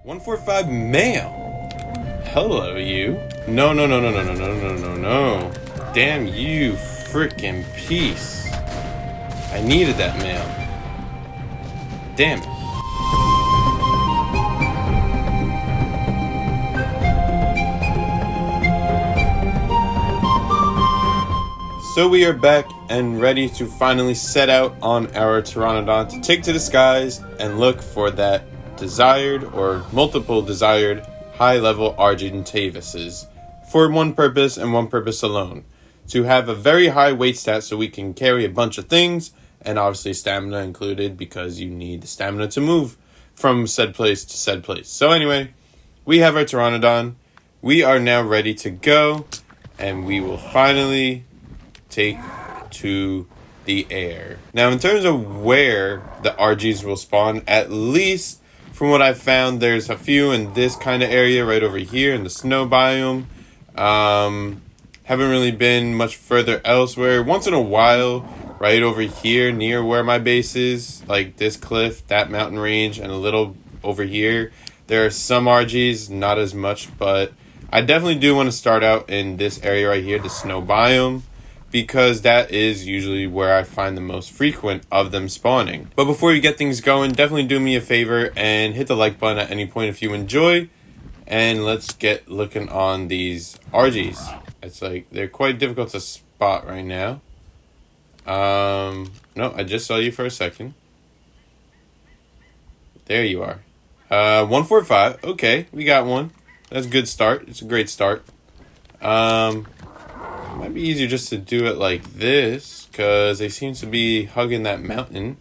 145 male. Hello, you. No, no, no, no, no, no, no, no, no, no. Damn you, frickin' piece. I needed that mail. Damn it. So we are back and ready to finally set out on our Pteranodon to take to the skies and look for that desired or multiple desired high-level Argentavises for one purpose and one purpose alone. To have a very high weight stat so we can carry a bunch of things, and obviously stamina included because you need the stamina to move from said place to said place. So anyway, we have our Pteranodon. We are now ready to go, and we will finally take to the air. Now, in terms of where the RGs will spawn, at least from what I've found, there's a few in this kind of area right over here in the snow biome. Haven't really been much further elsewhere. Once in a while, right over here near where my base is, like this cliff, that mountain range, and a little over here, there are some RGs, not as much, but I definitely do want to start out in this area right here, the snow biome, because that is usually where I find the most frequent of them spawning. But before you get things going, definitely do me a favor and hit the like button at any point if you enjoy. And let's get looking on these RGs. It's like, they're quite difficult to spot right now. No, I just saw you for a second. There you are. 145, okay, we got one. That's a good start, it's a great start. Might be easier just to do it like this, because they seem to be hugging that mountain.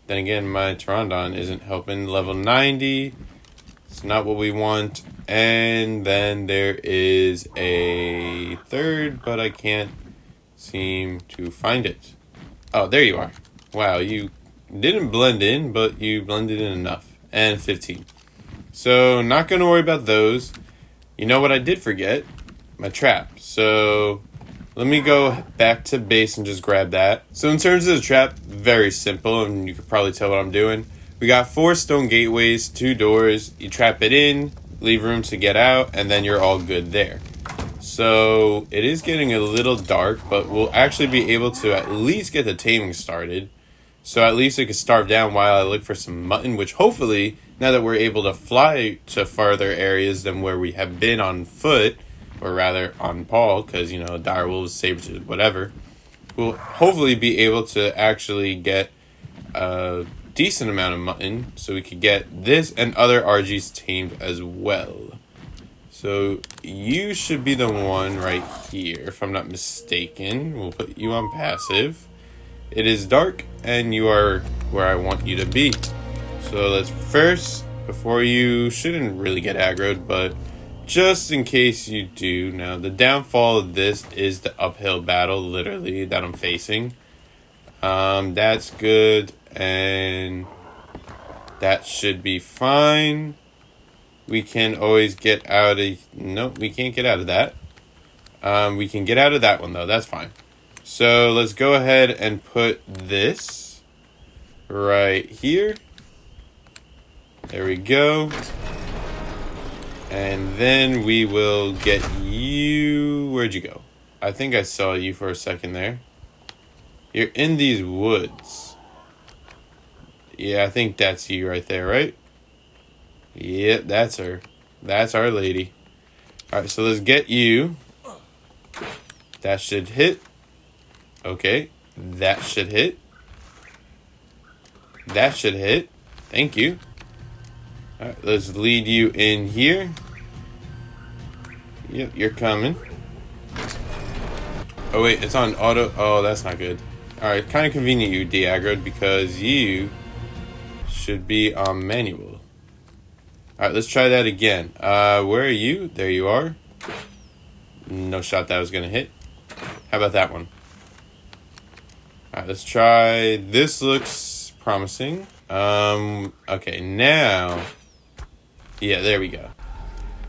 Then again, my Pteranodon isn't helping. Level 90. It's not what we want. And then there is a third, but I can't seem to find it. Oh, there you are. Wow, you didn't blend in, but you blended in enough. And 15. So, not going to worry about those. You know what I did forget? My trap. So let me go back to base and just grab that. So in terms of the trap, very simple, and you can probably tell what I'm doing. We got 4 stone gateways, 2 doors. You trap it in, leave room to get out, and then you're all good there. So it is getting a little dark, but we'll actually be able to at least get the taming started. So at least it can starve down while I look for some mutton, which hopefully, now that we're able to fly to farther areas than where we have been on foot, or rather on paw, because, you know, direwolves, saber-tooth, whatever, we'll hopefully be able to actually get a decent amount of mutton, so we could get this and other RGs tamed as well. So you should be the one right here, if I'm not mistaken. We'll put you on passive. It is dark, and you are where I want you to be. So let's first, before you shouldn't really get aggroed, but just in case you do, now the downfall of this is the uphill battle, literally, that I'm facing. That's good, and that should be fine. We can always get out of... Nope, we can't get out of that. We can get out of that one, though. That's fine. So let's go ahead and put this right here. There we go. And then we will get you... Where'd you go? I think I saw you for a second there. You're in these woods. Yeah, I think that's you right there, right? Yep, that's her. That's our lady. Alright, so let's get you. That should hit. Okay. That should hit. That should hit. Thank you. Alright, let's lead you in here. Yep, you're coming. Oh wait, it's on auto. Oh, that's not good. Alright, kind of convenient you de-aggroed because you should be on manual. Alright, let's try that again. Where are you? There you are. No shot that was going to hit. How about that one? Alright, let's try. This looks promising. Okay, now... Yeah, there we go.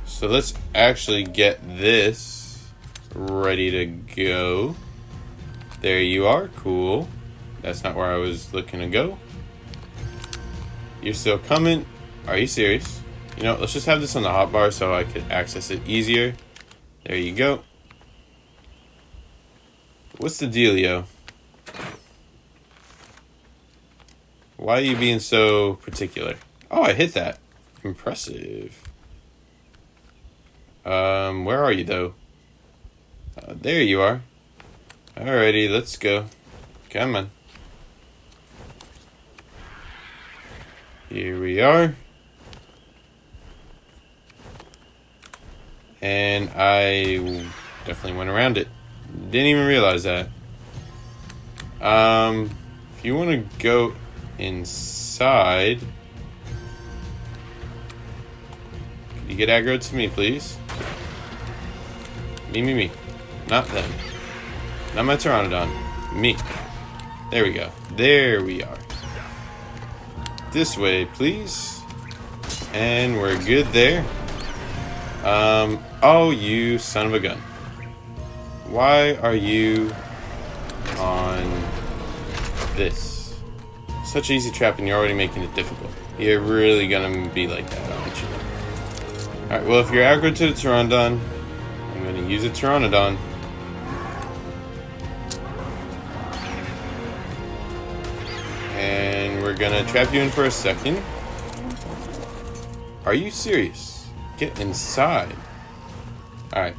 So let's actually get this ready to go. There you are. Cool. That's not where I was looking to go. You're still coming. Are you serious? You know, let's just have this on the hotbar so I could access it easier. There you go. What's the dealio? Why are you being so particular? Oh, I hit that. Impressive. Where are you, though? There you are. Alrighty, let's go. Come on. Here we are. And I definitely went around it. Didn't even realize that. If you want to go inside, could you get aggro to me, please? Me. Not them. Not my Pteranodon. Me. There we go. There we are. This way, please. And we're good there. Oh, you son of a gun. Why are you on this? Such easy trap and you're already making it difficult. You're really gonna be like that, aren't you? Alright, well, if you're aggro to the Pteranodon, I'm gonna use a Pteranodon. And we're gonna trap you in for a second. Are you serious? Get inside. Alright.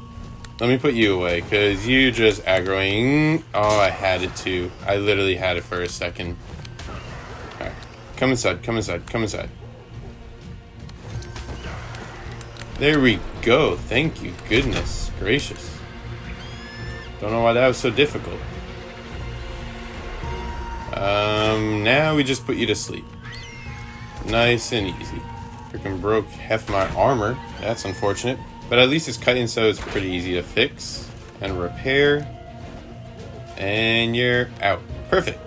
Let me put you away, because you just aggroing. Oh, I had it too. I literally had it for a second. Alright. Come inside. There we go. Thank you. Goodness gracious. Don't know why that was so difficult. Now we just put you to sleep. Nice and easy. Freaking broke half my armor. That's unfortunate. But at least it's cutting, so it's pretty easy to fix and repair. And you're out. Perfect.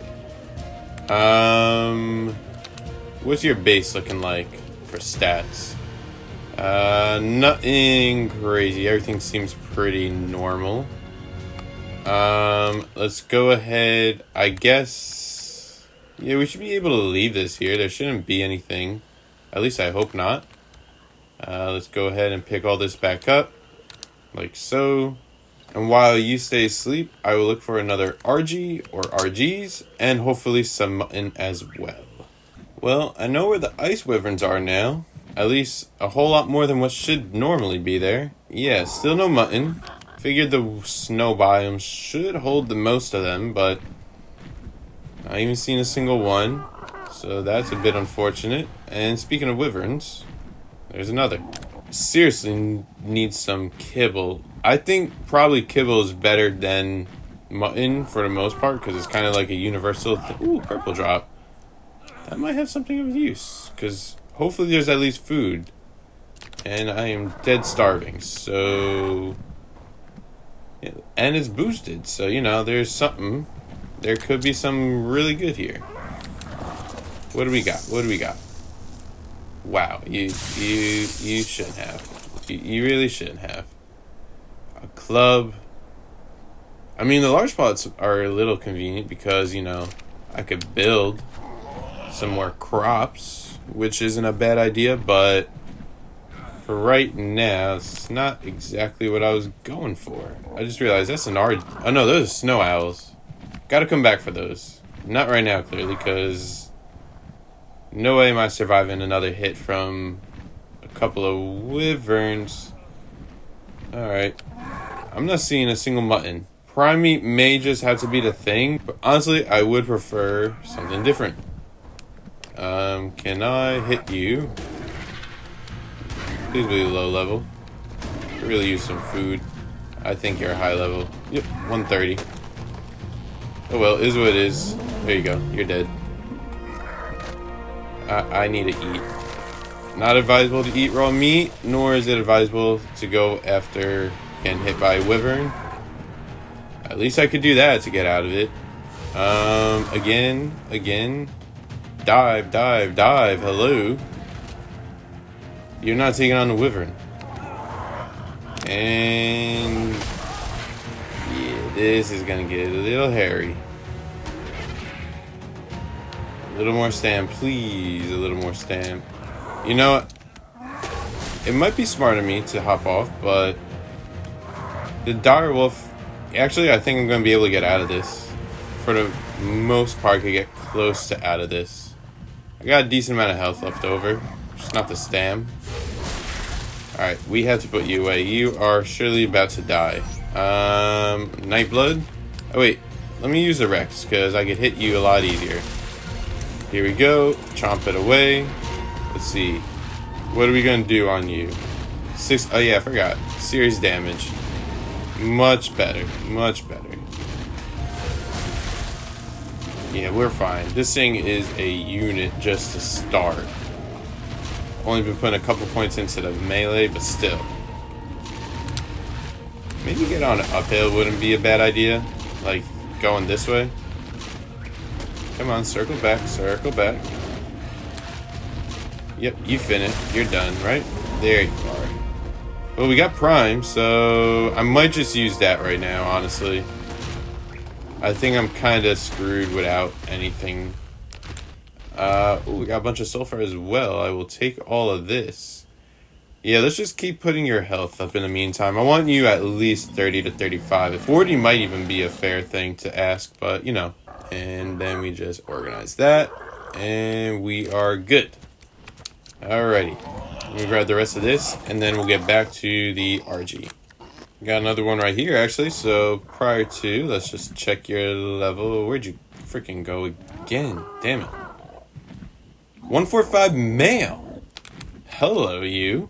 What's your base looking like for stats? Nothing crazy. Everything seems pretty normal. Let's go ahead. I guess, yeah, we should be able to leave this here. There shouldn't be anything. At least I hope not. Let's go ahead and pick all this back up. Like so. And while you stay asleep, I will look for another RG or RGs. And hopefully some mutton as well. Well, I know where the ice wyverns are now. At least a whole lot more than what should normally be there. Yeah, still no mutton. Figured the snow biome should hold the most of them, but I haven't seen a single one. So that's a bit unfortunate. And speaking of wyverns, there's another. Seriously need some kibble. I think probably kibble is better than mutton for the most part, because it's kind of like a universal Ooh, purple drop. That might have something of use, because hopefully there's at least food. And I am dead starving, so... yeah, and it's boosted, so, you know, there's something. There could be some really good here. What do we got? Wow, you shouldn't have. You really shouldn't have. A club. I mean, the large pots are a little convenient because, you know, I could build some more crops, which isn't a bad idea, but for right now, it's not exactly what I was going for. I just realized that's an oh no, those are snow owls. Gotta come back for those. Not right now, clearly, because no way am I surviving another hit from a couple of wyverns. Alright. I'm not seeing a single mutton. Prime meat may just have to be the thing, but honestly, I would prefer something different. Can I hit you? Please be low level. I really use some food. I think you're high level. Yep, 130. Oh well, is what it is. There you go. You're dead. I need to eat. Not advisable to eat raw meat, nor is it advisable to go after getting hit by a wyvern. At least I could do that to get out of it. Again. Dive. Hello. You're not taking on the wyvern. And yeah, this is gonna get a little hairy. A little more stamp, please. A little more stamp. You know what? it might be smart of me to hop off, but the dire wolf, actually I think I'm going to be able to get out of this. For the most part, I could get close to out of this. I got a decent amount of health left over, just not the stam. Alright, we have to put you away. You are surely about to die. Nightblood? Oh wait, let me use the Rex, because I could hit you a lot easier. Here we go, chomp it away. Let's see, what are we going to do on you? 6, oh yeah, I forgot. Serious damage. Much better, much better. Yeah, we're fine. This thing is a unit just to start. Only been putting a couple points into the melee, but still. Maybe get on an uphill wouldn't be a bad idea. Like, going this way. Come on, circle back, circle back. Yep, you finished. You're done, right? There you are. Well, we got Prime, so I might just use that right now, honestly. I think I'm kind of screwed without anything. We got a bunch of sulfur as well. I will take all of this. Yeah, let's just keep putting your health up in the meantime. I want you at least 30 to 35. 40 might even be a fair thing to ask, but you know. And then we just organize that. And we are good. Alrighty. Let me grab the rest of this, and then we'll get back to the RG. Got another one right here, actually. So prior to, let's just check your level. Where'd you freaking go again? Damn it. 145 male. Hello, you.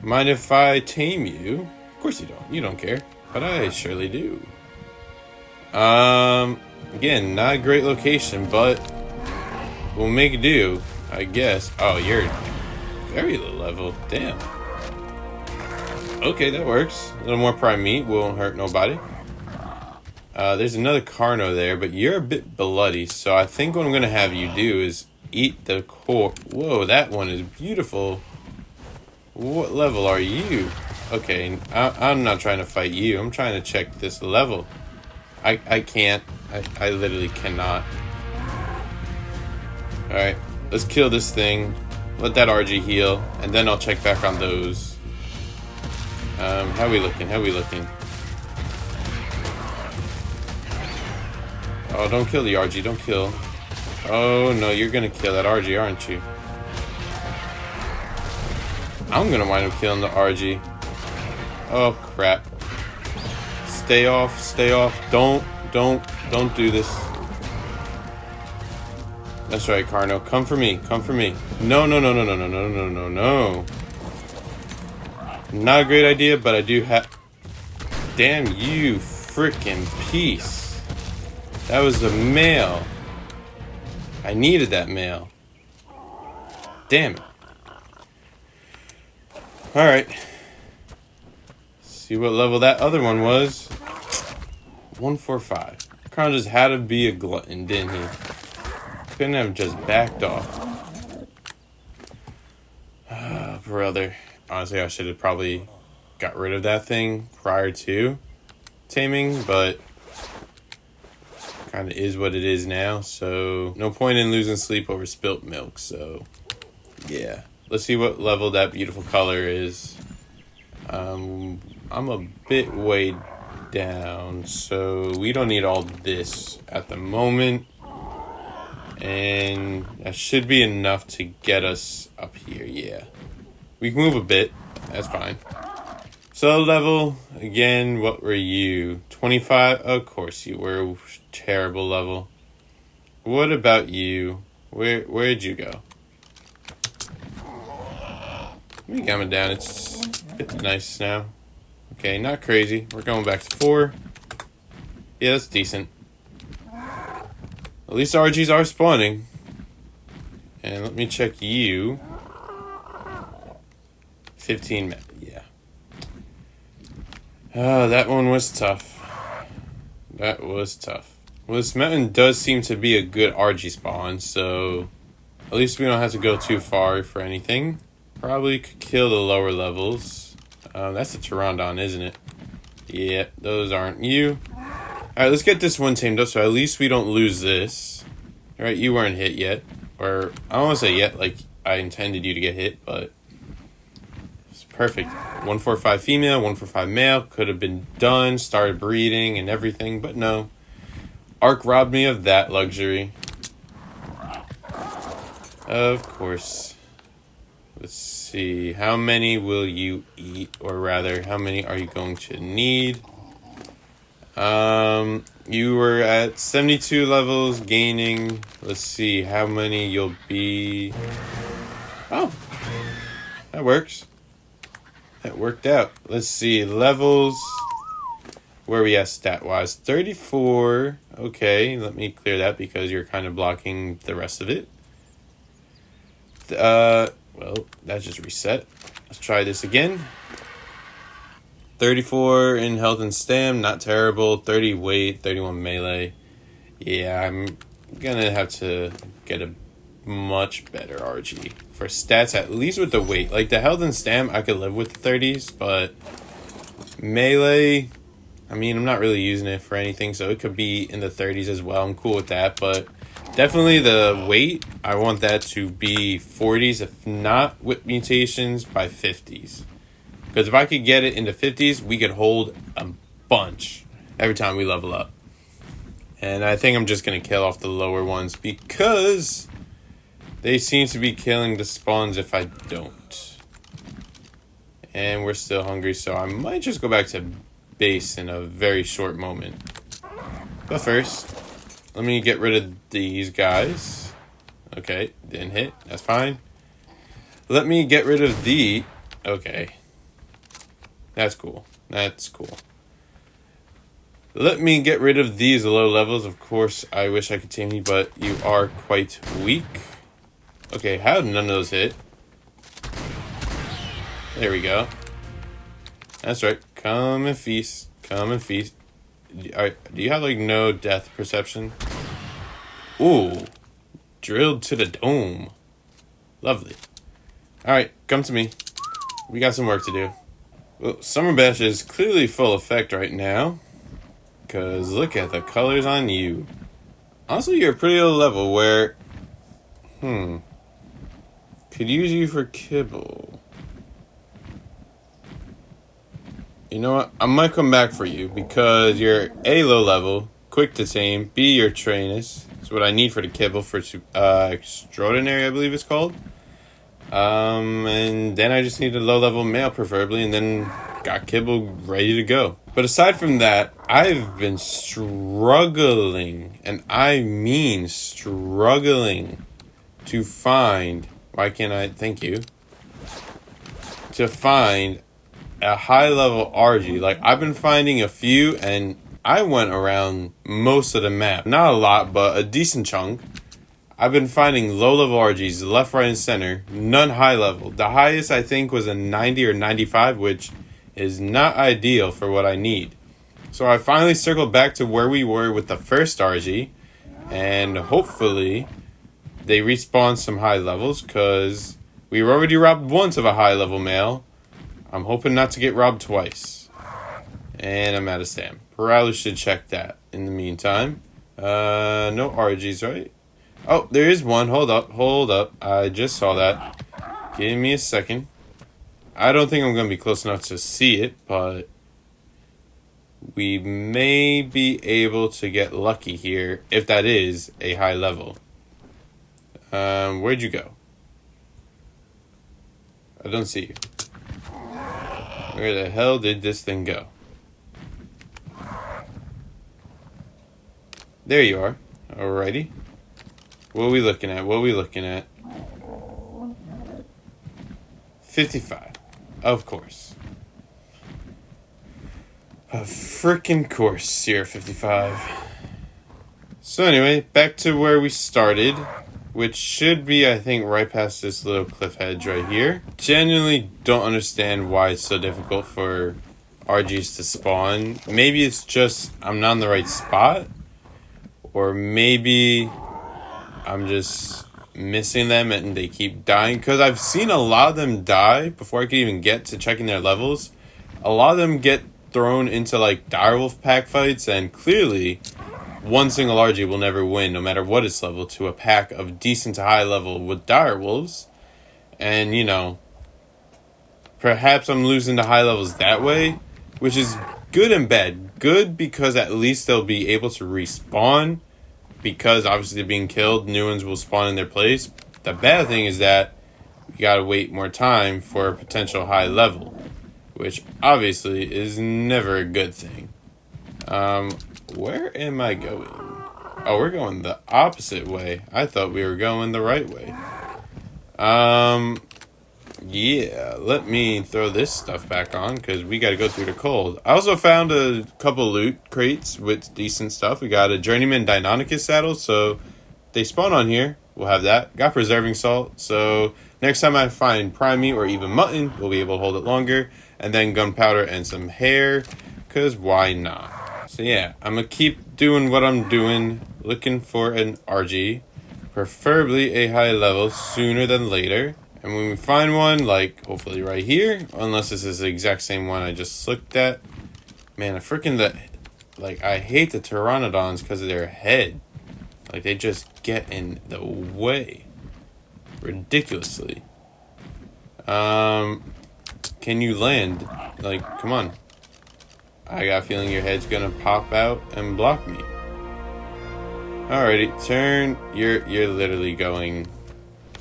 Mind if I tame you? Of course you don't. You don't care. But I surely do. Again, not a great location, but we'll make do, I guess. Oh, you're very low level. Damn. Okay, that works. A little more prime meat won't hurt nobody. There's another Carno there, but you're a bit bloody, so I think what I'm going to have you do is eat the core. Whoa, that one is beautiful. What level are you? Okay, I'm not trying to fight you. I'm trying to check this level. I can't. I literally cannot. Alright, let's kill this thing. Let that RG heal, and then I'll check back on those. How we looking? How we looking? Oh, don't kill the RG. Don't kill. Oh, no, you're gonna kill that RG, aren't you? I'm gonna wind up killing the RG. Oh, crap. Stay off. Stay off. Don't do this. That's right, Carno. Come for me. Come for me. No. Not a great idea, but I do have... Damn you, freaking piece. That was the male. I needed that male. Damn it. Alright. See what level that other one was. 145. Carno just had to be a glutton, didn't he? Couldn't have just backed off. Ah, brother. Honestly, I should have probably got rid of that thing prior to taming, but kind of is what it is now, so no point in losing sleep over spilt milk, so yeah. Let's see what level that beautiful color is. I'm a bit weighed down, so we don't need all this at the moment, and that should be enough to get us up here. Yeah, we can move a bit, that's fine. So level, again, what were you? 25? Of course you were. Terrible level. What about you? Where'd you go? Let me gamma down. It's nice now. Okay, not crazy. We're going back to 4. Yeah, that's decent. At least RGs are spawning. And let me check you. 15 minutes. Yeah. Oh, that one was tough. That was tough. Well, this mountain does seem to be a good RG spawn, so at least we don't have to go too far for anything. Probably could kill the lower levels. That's a Pteranodon, isn't it? Yeah, those aren't you. Alright, let's get this one tamed up so at least we don't lose this. Alright, you weren't hit yet. Or, I don't want to say yet, like I intended you to get hit, but It's perfect. 145 female, 145 male. Could have been done, started breeding and everything, but no. ARK robbed me of that luxury. Of course. Let's see. How many will you eat? Or rather, how many are you going to need? You were at 72 levels, gaining. Let's see how many you'll be. Oh, that works. That worked out. Let's see, levels. Where are we at stat-wise? 34. Okay, let me clear that because you're kind of blocking the rest of it. Well, that just reset. Let's try this again. 34 in health and stam, not terrible. 30 weight, 31 melee. Yeah, I'm gonna have to get a much better RG for stats, at least with the weight. Like the health and stam, I could live with the 30s, but melee, I mean, I'm not really using it for anything, so it could be in the 30s as well. I'm cool with that, but definitely the weight, I want that to be 40s, if not with mutations, by 50s. Because if I could get it into 50s, we could hold a bunch every time we level up. And I think I'm just going to kill off the lower ones because they seem to be killing the spawns if I don't. And we're still hungry, so I might just go back to base in a very short moment. But first, let me get rid of these guys. Okay, didn't hit. That's fine. Let me get rid of the... Okay. That's cool. That's cool. Let me get rid of these low levels. Of course, I wish I could tame you, but you are quite weak. Okay, how did none of those hit? There we go. That's right. Come and feast. Come and feast. Alright, do you have, like, no death perception? Ooh. Drilled to the dome. Lovely. Alright, come to me. We got some work to do. Well, Summer Bash is clearly full effect right now. Because look at the colors on you. Honestly, you're a pretty low level where... Could use you for kibble. You know what? I might come back for you because you're A, low level, quick to tame, B, you're trainers. That's what I need for the kibble for extraordinary, I believe it's called. And then I just need a low level male preferably, and then got kibble ready to go. But aside from that, I've been struggling, and I mean struggling, to find, why can't I, thank you, to find a high level RG. Like, I've been finding a few, and I went around most of the map. Not a lot, but a decent chunk. I've been finding low level RGs left, right, and center. None high level. The highest I think was a 90 or 95, which is not ideal for what I need. So I finally circled back to where we were with the first RG, and hopefully they respawn some high levels, because we were already robbed once of a high level male. I'm hoping not to get robbed twice. And I'm out of stam. Probably should check that in the meantime. No RGs, right? Oh, there is one. Hold up. I just saw that. Give me a second. I don't think I'm going to be close enough to see it, but we may be able to get lucky here if that is a high level. Where'd you go? I don't see you. Where the hell did this thing go? There you are. Alrighty. What are we looking at? 55. Of course. A frickin' course, you're 55. So anyway, back to where we started, which should be, I think, right past this little cliff edge right here. Genuinely don't understand why it's so difficult for RGs to spawn. Maybe it's just I'm not in the right spot, or maybe I'm just missing them and they keep dying. Because I've seen a lot of them die before I could even get to checking their levels. A lot of them get thrown into like direwolf pack fights, and clearly one single RG will never win, no matter what its level, to a pack of decent to high level with direwolves. And, you know, perhaps I'm losing the high levels that way, which is good and bad. Good because at least they'll be able to respawn, because obviously they're being killed, new ones will spawn in their place. The bad thing is that you gotta wait more time for a potential high level, which obviously is never a good thing. Where am I going? Oh, we're going the opposite way. I thought we were going the right way. Yeah, let me throw this stuff back on, because we gotta go through the cold. I also found a couple loot crates with decent stuff. We got a Journeyman Deinonychus saddle, so they spawn on here. We'll have that. Got Preserving Salt, so next time I find prime meat or even mutton, we'll be able to hold it longer. And then gunpowder and some hair, because why not? So yeah, I'm gonna keep doing what I'm doing, looking for an RG, preferably a high level sooner than later. And when we find one, like hopefully right here, unless this is the exact same one I just looked at. Man, I hate the pteranodons because of their head. Like, they just get in the way ridiculously. Can you land? Like, come on. I got a feeling your head's gonna pop out and block me. Alrighty, turn. You're literally going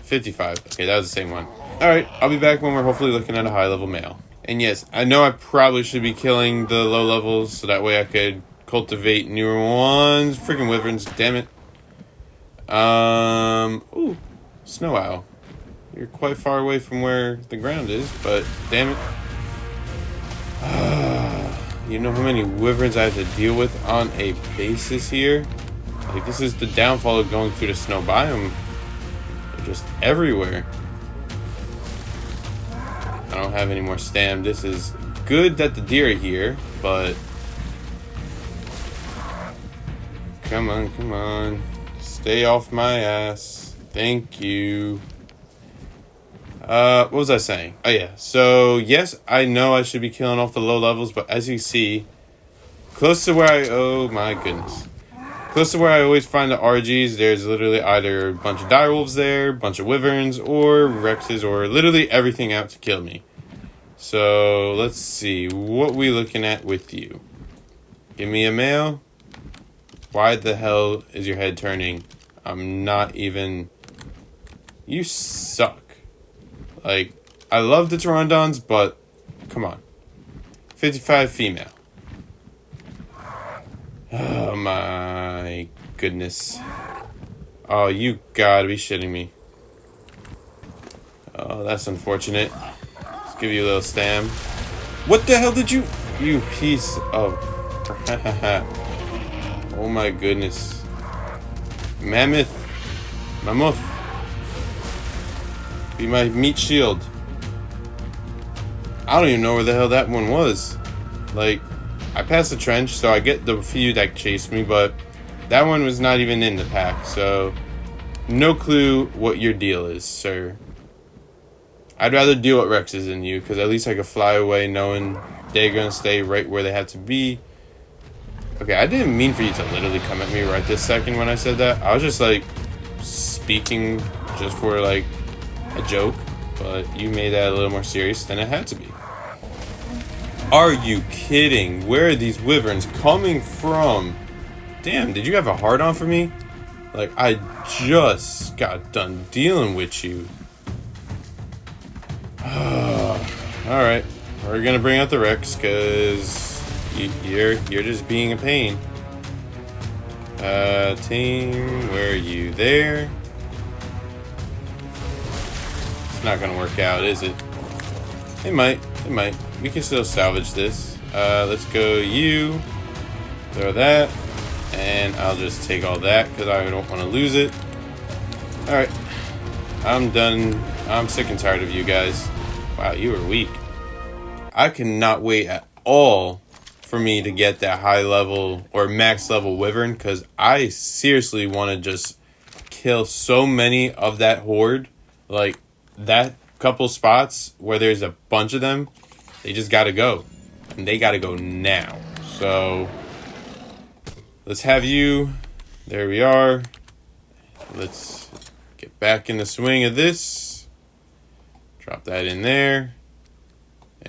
55. Okay, that was the same one. Alright, I'll be back when we're hopefully looking at a high level male. And yes, I know I probably should be killing the low levels so that way I could cultivate newer ones. Freaking wyverns, damn it. Ooh, snow owl. You're quite far away from where the ground is, but damn it. You know how many wyverns I have to deal with on a basis here? Like, this is the downfall of going through the snow biome. They're just everywhere. I don't have any more stam. This is good that the deer are here, but come on, come on. Stay off my ass. Thank you. What was I saying? Oh yeah, so yes, I know I should be killing off the low levels, but as you see, close to where oh my goodness. Close to where I always find the RGs, there's literally either a bunch of direwolves there, a bunch of wyverns, or rexes, or literally everything out to kill me. So, let's see, what we looking at with you? Give me a male. Why the hell is your head turning? I'm not even... You suck. Like, I love the pteranodons, but come on. 55 female. Oh my goodness. Oh, you gotta be shitting me. Oh, that's unfortunate. Let's give you a little stam. What the hell did you... You piece of... Oh my goodness. Mammoth. Be my meat shield. I don't even know where the hell that one was. Like, I passed the trench, so I get the few that chased me, but that one was not even in the pack, so no clue what your deal is, sir. I'd rather deal with Rexes than you, because at least I could fly away knowing they're going to stay right where they have to be. Okay, I didn't mean for you to literally come at me right this second when I said that. I was just, like, speaking just for, like, a joke, but you made that a little more serious than it had to be. Are you kidding? Where are these wyverns coming from? Damn, did you have a hard on for me? Like, I just got done dealing with you. Alright, we're gonna bring out the Rex, because you're just being a pain. Team, where are you? There. Not gonna work out, is it? It might. We can still salvage this. Let's go you. Throw that. And I'll just take all that because I don't want to lose it. Alright. I'm done. I'm sick and tired of you guys. Wow, you are weak. I cannot wait at all for me to get that high level or max level wyvern, because I seriously want to just kill so many of that horde. Like, that couple spots where there's a bunch of them, they just gotta go. And they gotta go now. So, let's have you. There we are. Let's get back in the swing of this. Drop that in there.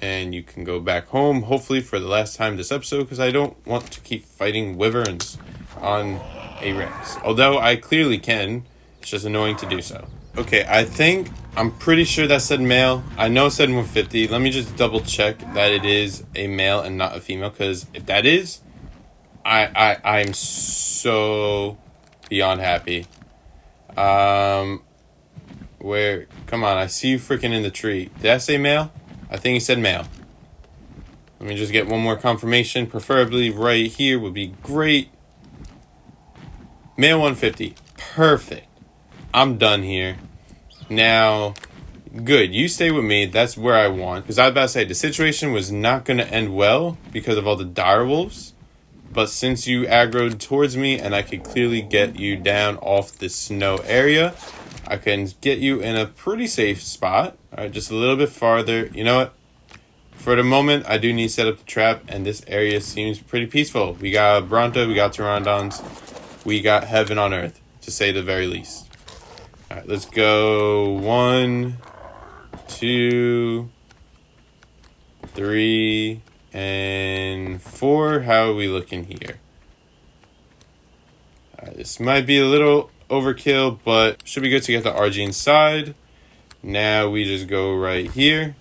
And you can go back home, hopefully for the last time this episode, because I don't want to keep fighting wyverns on a Rex. Although I clearly can, it's just annoying to do so. Okay, I'm pretty sure that said male. I know it said 150. Let me just double check that it is a male and not a female, because if that is, I'm so beyond happy. Where? Come on, I see you freaking in the tree. Did I say male? I think he said male. Let me just get one more confirmation. Preferably right here would be great. Male 150. Perfect. I'm done here. Now, good. You stay with me. That's where I want. Because I was about to say, the situation was not going to end well because of all the direwolves. But since you aggroed towards me and I could clearly get you down off the snow area, I can get you in a pretty safe spot. All right, just a little bit farther. You know what? For the moment, I do need to set up the trap, and this area seems pretty peaceful. We got Bronto, we got Pteranodons, we got heaven on earth, to say the very least. All right, let's go 1, 2, 3, and 4. How are we looking here? All right, this might be a little overkill, but should be good to get the RG inside. Now we just go right here,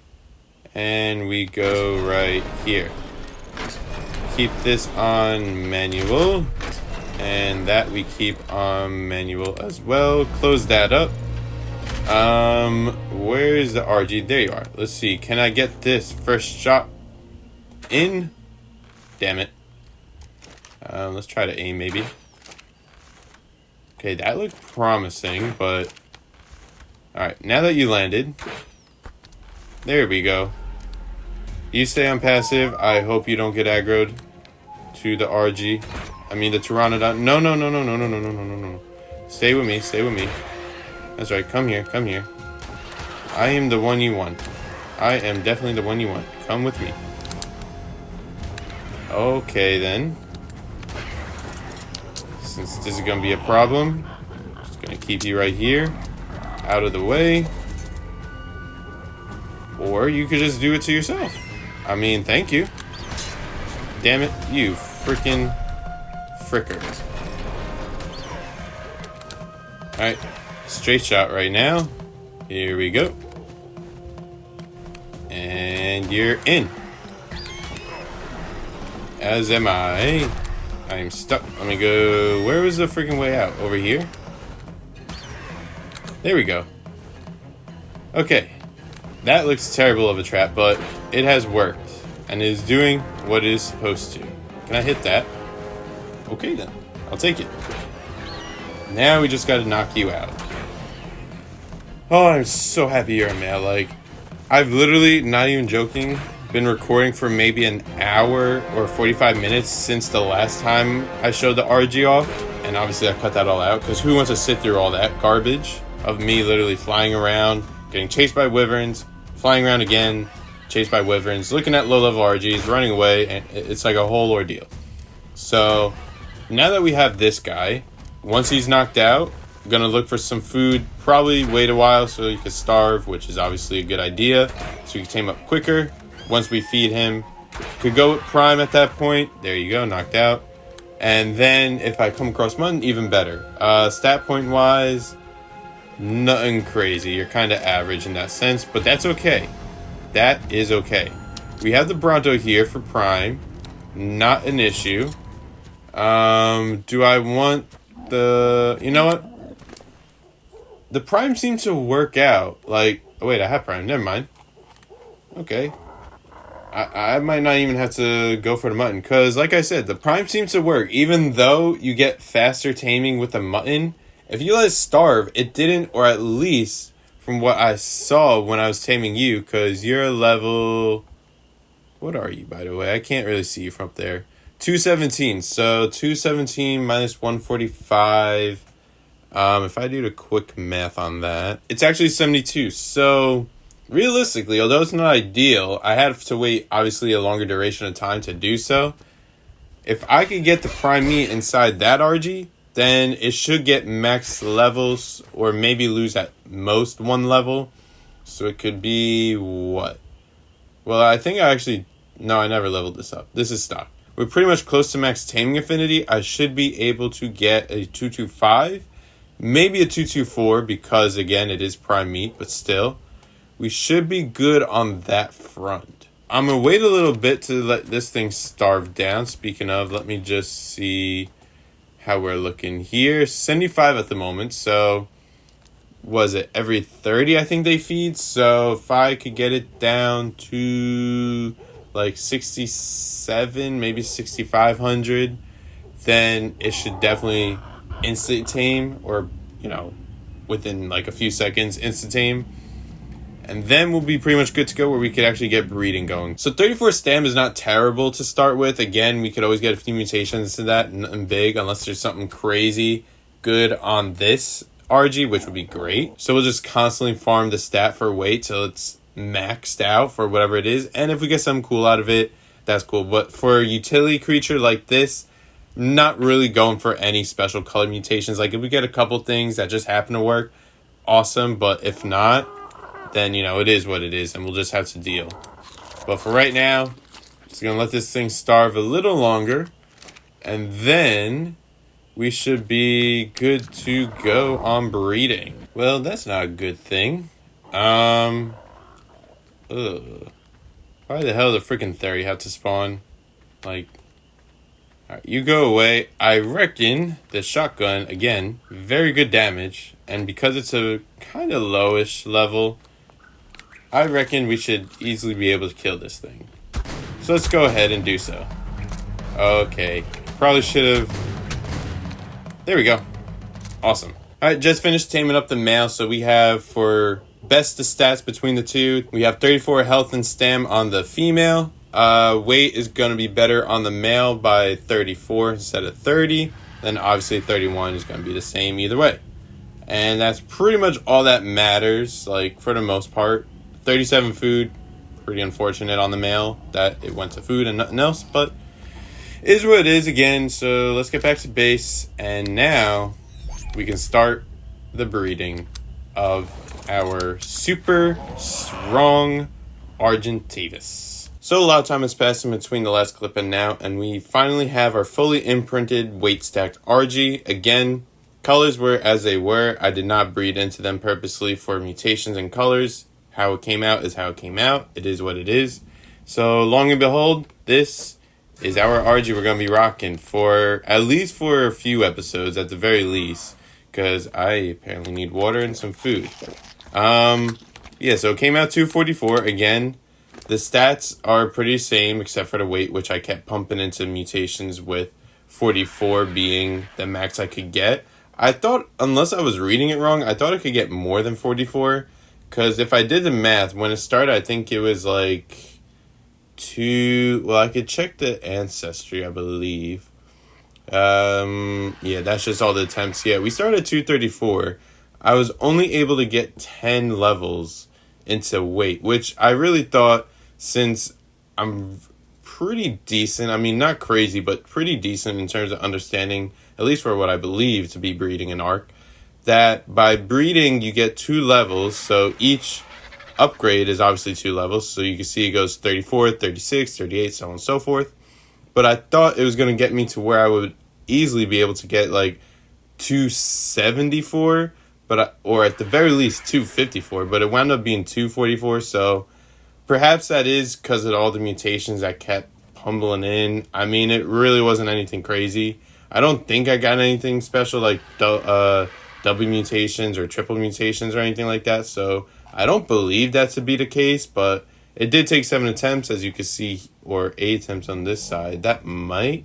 and we go right here. Keep this on manual, and that we keep on manual as well. Close that up. Where's the RG? There you are. Let's see. Can I get this first shot in? Damn it. Let's try to aim maybe. Okay, that looked promising, but alright, now that you landed, there we go. You stay on passive. I hope you don't get aggroed to the RG. I mean the Pteranodon. No. Stay with me, stay with me. That's right, come here. I am the one you want. I am definitely the one you want. Come with me. Okay then. Since this is going to be a problem, I'm just going to keep you right here, out of the way. Or you could just do it to yourself. I mean, thank you. Damn it, you freaking fricker. Alright, straight shot right now. Here we go. And you're in. As am I. I'm stuck. Let me go. Where was the freaking way out? Over here? There we go. Okay. That looks terrible of a trap, but it has worked. And is doing what it is supposed to. Can I hit that? Okay then. I'll take it. Now we just gotta knock you out. Oh, I'm so happy you're a male. Like, I've literally, not even joking, been recording for maybe an hour or 45 minutes since the last time I showed the RG off. And obviously I cut that all out, because who wants to sit through all that garbage of me literally flying around, getting chased by wyverns, flying around again, chased by wyverns, looking at low-level RGs, running away, and it's like a whole ordeal. So now that we have this guy, once he's knocked out, I'm gonna look for some food, probably wait a while so he can starve, which is obviously a good idea, so we can tame up quicker. Once we feed him, could go with Prime at that point. There you go, knocked out. And then if I come across mutton, even better. Stat point wise, nothing crazy. You're kind of average in that sense, but that's okay. That is okay. We have the Bronto here for Prime. Not an issue. Do I want the... You know what? The Prime seems to work out. Like... Oh, wait, I have Prime. Never mind. Okay. I might not even have to go for the mutton. Because, like I said, the Prime seems to work. Even though you get faster taming with the mutton, if you let it starve, it didn't, or at least from what I saw when I was taming you, because you're level... What are you, by the way? I can't really see you from up there. 217. So 217 minus 145. If I do the quick math on that, it's actually 72. So realistically, although it's not ideal, I had to wait obviously a longer duration of time to do so. If I could get the prime meat inside that RG, then it should get max levels, or maybe lose at most one level. So it could be what? Well, I think I actually... No, I never leveled this up. This is stock. We're pretty much close to max taming affinity. I should be able to get a 225. Maybe a 224 because, again, it is prime meat. But still, we should be good on that front. I'm going to wait a little bit to let this thing starve down. Speaking of, let me just see how we're looking here. 75 at the moment. So, was it every 30 I think they feed? So, if I could get it down to... like 67, maybe 6,500, then it should definitely instant tame, or, you know, within like a few seconds, instant tame. And then we'll be pretty much good to go where we could actually get breeding going. So 34 stam is not terrible to start with. Again, we could always get a few mutations to that, nothing big, unless there's something crazy good on this RG, which would be great. So we'll just constantly farm the stat for weight till it's maxed out for whatever it is, and if we get something cool out of it, that's cool. But for a utility creature like this, not really going for any special color mutations. Like if we get a couple things that just happen to work, awesome, but if not, then you know it is what it is and we'll just have to deal. But for right now, just gonna let this thing starve a little longer, and then we should be good to go on breeding. Well, that's not a good thing. Why the hell the freaking Theory have to spawn? Like, alright, you go away. I reckon the shotgun, again, very good damage. And because it's a kind of lowish level, I reckon we should easily be able to kill this thing. So let's go ahead and do so. Okay. Probably should have... There we go. Awesome. Alright, just finished taming up the male. So we have for... best of stats between the two. We have 34 health and stam on the female. Weight is going to be better on the male by 34 instead of 30. Then obviously 31 is going to be the same either way. And that's pretty much all that matters, like for the most part. 37 food, pretty unfortunate on the male that it went to food and nothing else, but it is what it is again. So let's get back to base, and now we can start the breeding of our super strong Argentavis. So a lot of time has passed in between the last clip and now, and we finally have our fully imprinted weight stacked RG. Again, colors were as they were. I did not breed into them purposely for mutations and colors. How it came out is how it came out. It is what it is. So long and behold, this is our RG we're going to be rocking for at least for a few episodes at the very least, because I apparently need water and some food. Yeah, so it came out 244. Again, the stats are pretty same except for the weight, which I kept pumping into mutations with 44 being the max I could get. I thought, unless I was reading it wrong, I thought I could get more than 44. Because if I did the math, when it started, I think it was like well, I could check the ancestry, I believe. Yeah, that's just all the attempts. Yeah, we started at 234. I was only able to get 10 levels into weight, which I really thought, since I'm pretty decent, I mean, not crazy, but pretty decent in terms of understanding, at least for what I believe to be breeding an ARK, that by breeding you get 2 levels, so each upgrade is obviously 2 levels, so you can see it goes 34, 36, 38, so on and so forth. But I thought it was going to get me to where I would easily be able to get like 274, or at the very least 254, but it wound up being 244, so perhaps that is because of all the mutations that kept humbling in. I mean, it really wasn't anything crazy. I don't think I got anything special like double mutations or triple mutations or anything like that, so I don't believe that to be the case, but it did take 7 attempts, as you can see, or 8 attempts on this side. That might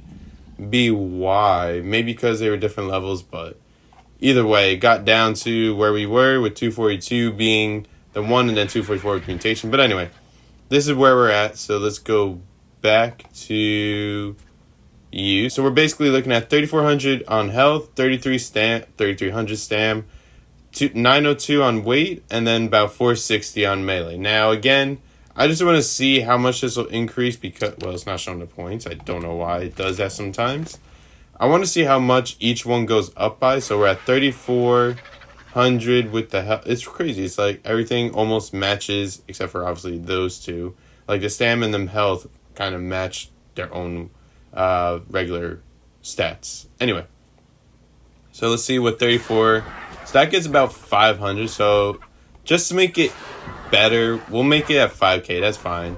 be why. Maybe because they were different levels, but either way, it got down to where we were with 242 being the one and then 244 with mutation. But anyway, this is where we're at, so let's go back to you. So we're basically looking at 3,400 on health, 3,300 stam, 902 on weight, and then about 460 on melee. Now, again, I just want to see how much this will increase because, well, it's not showing the points. I don't know why it does that sometimes. I want to see how much each one goes up by. So we're at 3,400 with the health. It's crazy. It's like everything almost matches, except for obviously those two. like the stamina and the health kind of match their own regular stats. Anyway, so let's see what 34. So that gets about 500. So just to make it better, we'll make it at 5k. That's fine.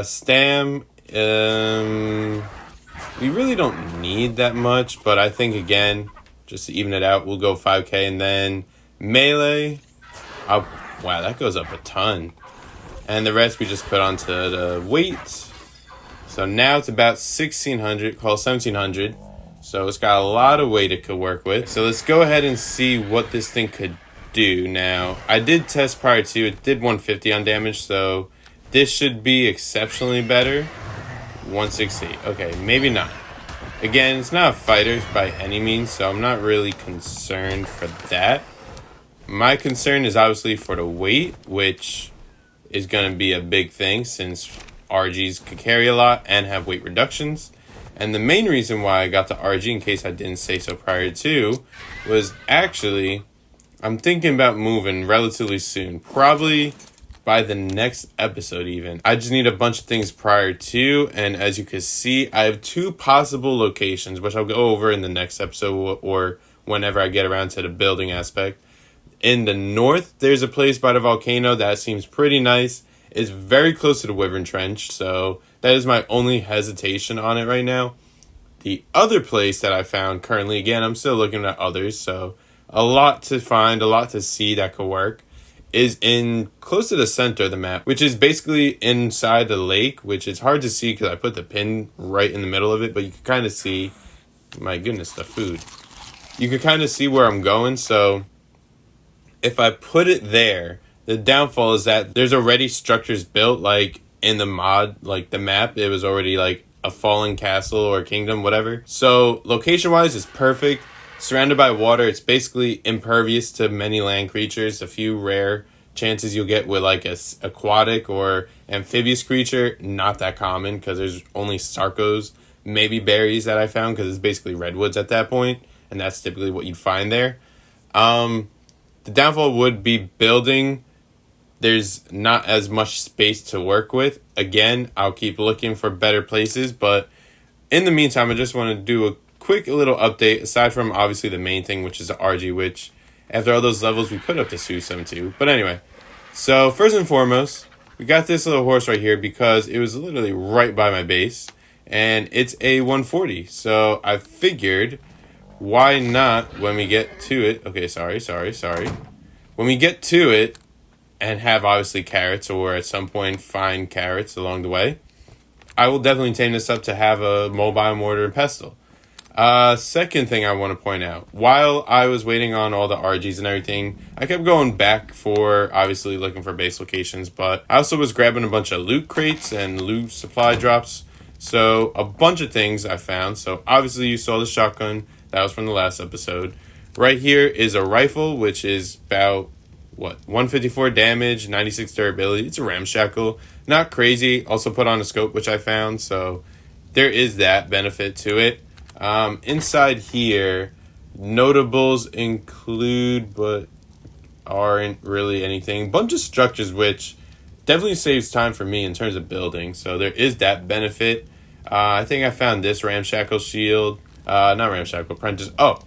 Stam, we really don't need that much, but I think again, just to even it out, we'll go 5k. And then melee, wow, that goes up a ton. And the rest we just put onto the weight. So now it's about 1600, call 1700. So it's got a lot of weight it could work with. So let's go ahead and see what this thing could do. Now, I did test prior to, it did 150 on damage, so this should be exceptionally better. 160, okay, maybe not. Again, it's not a fighter by any means, so I'm not really concerned for that. My concern is obviously for the weight, which is going to be a big thing since RGs could carry a lot and have weight reductions. And the main reason why I got the RG, in case I didn't say so prior to, was actually I'm thinking about moving relatively soon, probably by the next episode even. I just need a bunch of things prior to, and as you can see, I have 2 possible locations, which I'll go over in the next episode or whenever I get around to the building aspect. In the north, there's a place by the volcano that seems pretty nice. It's very close to the Wyvern Trench, so that is my only hesitation on it right now. The other place that I found currently, again, I'm still looking at others, so a lot to find, a lot to see that could work, is in close to the center of the map, which is basically inside the lake, which is hard to see because I put the pin right in the middle of it, but you can kind of see, my goodness, the food. You can kind of see where I'm going, so if I put it there, the downfall is that there's already structures built, like in the mod, like the map, it was already like a fallen castle or kingdom, whatever. So location-wise, it's perfect. Surrounded by water, it's basically impervious to many land creatures. A few rare chances you'll get with like a aquatic or amphibious creature, not that common because there's only sarcos, maybe berries that I found because it's basically redwoods at that point, and that's typically what you'd find there. The downfall would be building. There's not as much space to work with. Again, I'll keep looking for better places, but in the meantime, I just want to do a quick little update, aside from obviously the main thing, which is the RG, which after all those levels, we put up to Su-Sum too. But anyway, so first and foremost, we got this little horse right here because it was literally right by my base, and it's a 140. So I figured, why not, when we get to it, okay, sorry. When we get to it, and have obviously carrots, or at some point find carrots along the way, I will definitely tame this up to have a mobile mortar and pestle. Second thing I want to point out, while I was waiting on all the RGs and everything, I kept going back for, obviously, looking for base locations, but I also was grabbing a bunch of loot crates and loot supply drops, so a bunch of things I found. So obviously you saw the shotgun, that was from the last episode. Right here is a rifle, which is about, 154 damage, 96 durability. It's a ramshackle, not crazy. Also put on a scope, which I found, so there is that benefit to it. Inside here, notables include, but aren't really anything. Bunch of structures, which definitely saves time for me in terms of building, so there is that benefit. I think I found this ramshackle shield, not ramshackle, apprentice. Oh,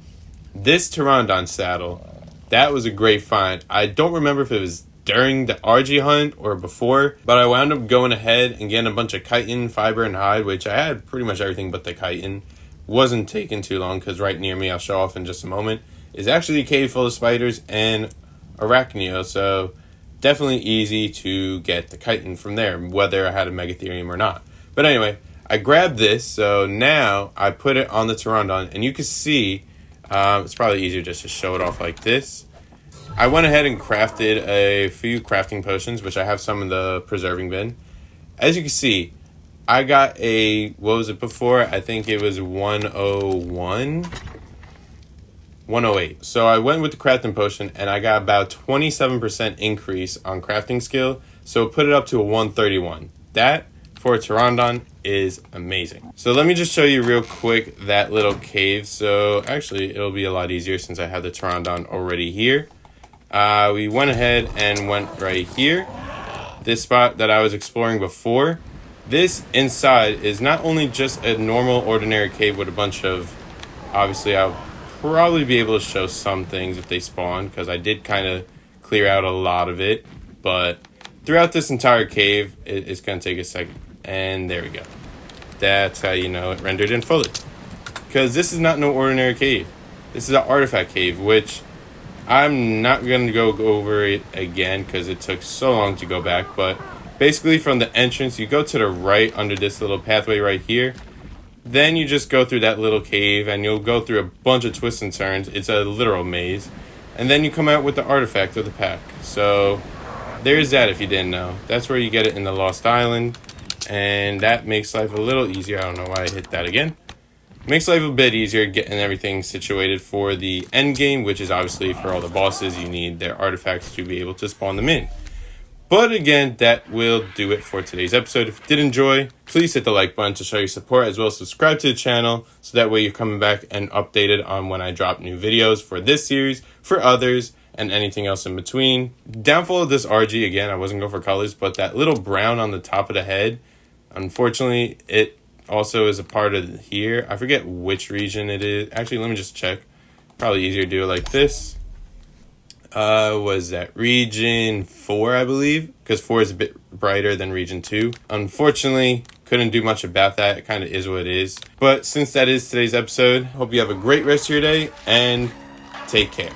this Pteranodon saddle. That was a great find. I don't remember if it was during the RG hunt or before, but I wound up going ahead and getting a bunch of chitin, fiber, and hide, which I had pretty much everything but the chitin. Wasn't taking too long because right near me, I'll show off in just a moment, is actually a cave full of spiders and arachnio, so definitely easy to get the chitin from there, whether I had a megatherium or not. But anyway, I grabbed this, so now I put it on the Pteranodon, and you can see, it's probably easier just to show it off like this. I went ahead and crafted a few crafting potions, which I have some in the preserving bin. As you can see, I got a, what was it before? I think it was 101? 108. So I went with the crafting potion, and I got about 27% increase on crafting skill, so put it up to a 131. That, for a Pteranodon, is amazing. So let me just show you real quick that little cave. So actually, it'll be a lot easier since I have the Pteranodon already here. We went ahead and went right here. this spot that I was exploring before, this inside is not only just a normal ordinary cave with a bunch of, obviously I'll probably be able to show some things if they spawn, because I did kind of clear out a lot of it, but throughout this entire cave, it's going to take a second. And there we go. That's how you know it rendered in fully. Because this is not no ordinary cave. This is an artifact cave, which I'm not going to go over it again because it took so long to go back. But basically from the entrance, you go to the right under this little pathway right here. Then you just go through that little cave and you'll go through a bunch of twists and turns. It's a literal maze. And then you come out with the artifact of the pack. So there's that if you didn't know. That's where you get it in the Lost Island. And that makes life a little easier. I don't know why I hit that again. Makes life a bit easier getting everything situated for the end game, which is obviously for all the bosses. You need their artifacts to be able to spawn them in. But again, that will do it for today's episode. If you did enjoy, please hit the like button to show your support, as well as subscribe to the channel so that way you're coming back and updated on when I drop new videos for this series, for others, and anything else in between. Downfall of this RG, again, I wasn't going for colors, but that little brown on the top of the head, unfortunately, it also is a part of here. I forget which region it is. Actually, let me just check. Probably easier to do it like this. Was that region 4, I believe? Because 4 is a bit brighter than region 2. Unfortunately, couldn't do much about that. It kind of is what it is. But since that is today's episode, hope you have a great rest of your day and take care.